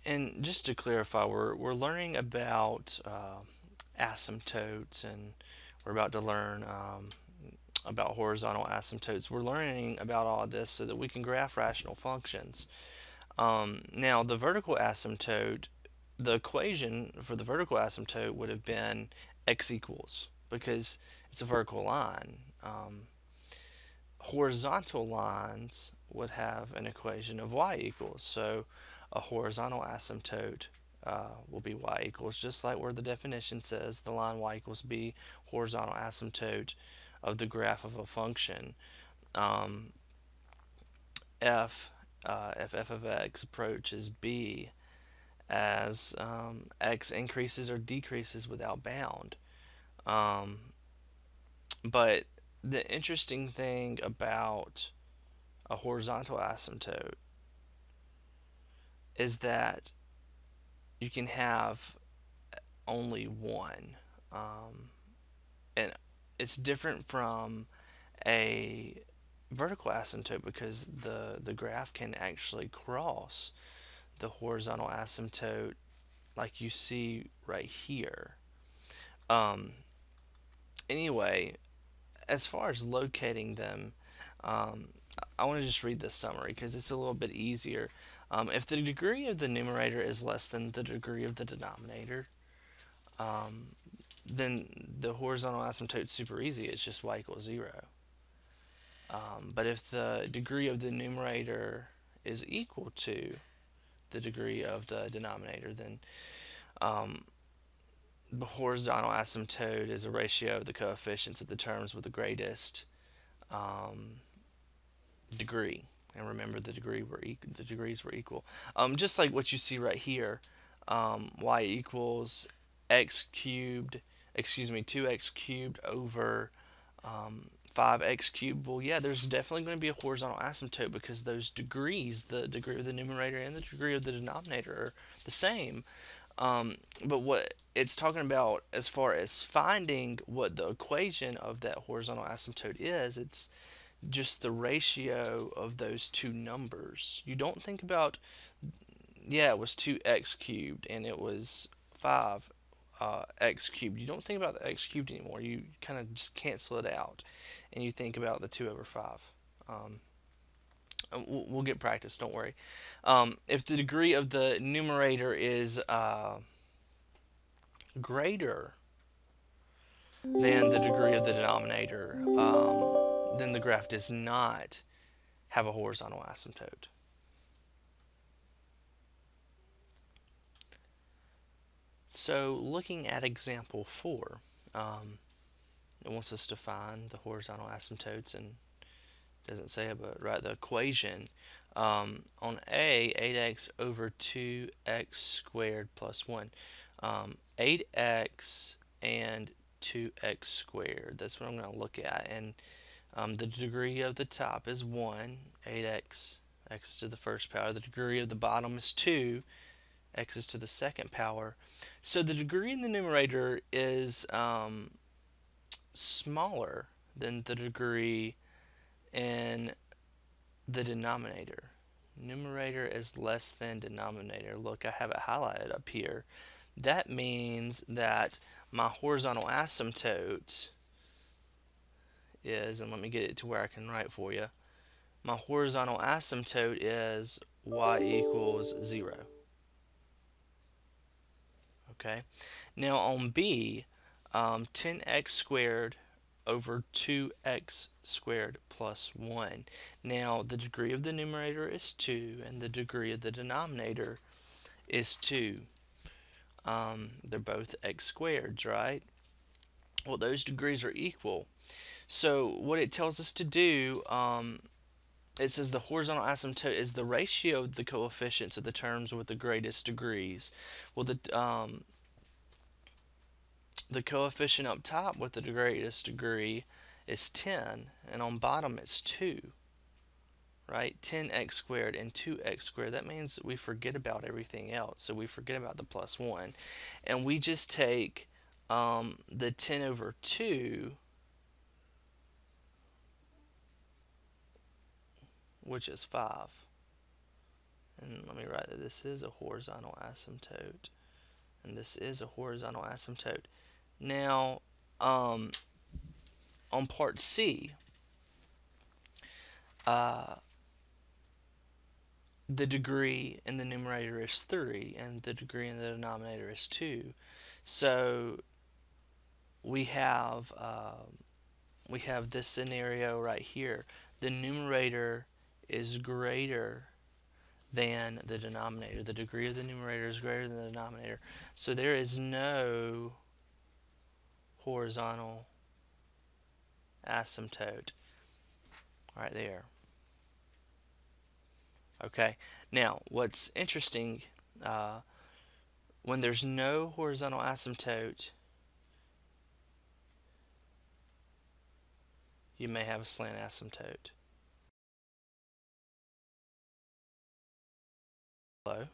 And just to clarify, we're learning about asymptotes, and we're about to learn about horizontal asymptotes. We're learning about all of this so that we can graph rational functions. Now, the vertical asymptote, the equation for the vertical asymptote would have been x equals because it's a vertical line. Horizontal lines would have an equation of y equals. So a horizontal asymptote will be y equals, just like where the definition says the line y equals b, horizontal asymptote of the graph of a function. Um, f if f of x approaches b as x increases or decreases without bound. Um, but the interesting thing about a horizontal asymptote is that you can have only one. And it's different from a vertical asymptote because the graph can actually cross the horizontal asymptote like you see right here. Um, anyway, as far as locating them, um, I want to just read this summary because it's a little bit easier. If the degree of the numerator is less than the degree of the denominator, um, then the horizontal asymptote is super easy. It's just y equals 0. But if the degree of the numerator is equal to the degree of the denominator, then um, the horizontal asymptote is a ratio of the coefficients of the terms with the greatest um, degree. And remember, the degrees were equal. Just like what you see right here, y equals x cubed, excuse me, 2x cubed over 5x cubed. Well, yeah, there's definitely going to be a horizontal asymptote because those degrees, the degree of the numerator and the degree of the denominator, are the same. But what it's talking about as far as finding what the equation of that horizontal asymptote is, it's just the ratio of those two numbers. You don't think about, yeah, it was 2x cubed and it was 5 x cubed. You don't think about the x cubed anymore. You kind of just cancel it out and you think about the 2 over 5. Um, we'll get practice, don't worry. If the degree of the numerator is greater than the degree of the denominator, then the graph does not have a horizontal asymptote. So looking at example 4, it wants us to find the horizontal asymptotes, and doesn't say it, but right, the equation. On A, 8x over 2x squared plus 1. 8x and 2x squared, that's what I'm going to look at. And the degree of the top is 1, 8x, x to the first power. The degree of the bottom is 2, x is to the second power. So the degree in the numerator is smaller than the degree in the denominator. Numerator is less than denominator. Look, I have it highlighted up here. That means that my horizontal asymptote is, and let me get it to where I can write for you. My horizontal asymptote is y equals 0. Okay. Now on B, 10x squared over 2x squared plus 1. Now the degree of the numerator is 2 and the degree of the denominator is 2. They're both x squareds, right? Well, those degrees are equal. So what it tells us to do, it says the horizontal asymptote is the ratio of the coefficients of the terms with the greatest degrees. Well, the coefficient up top with the greatest degree is 10, and on bottom it's 2, right? 10x squared and 2x squared. That means we forget about everything else. So we forget about the plus 1. And we just take the 10 over 2, which is 5. And let me write this is a horizontal asymptote, and this is a horizontal asymptote. Now, on part C, uh, the degree in the numerator is 3, and the degree in the denominator is 2. So we have this scenario right here. The numerator is greater than the denominator. The degree of the numerator is greater than the denominator. So there is no horizontal asymptote right there. Okay, now what's interesting, when there's no horizontal asymptote, you may have a slant asymptote. Hello?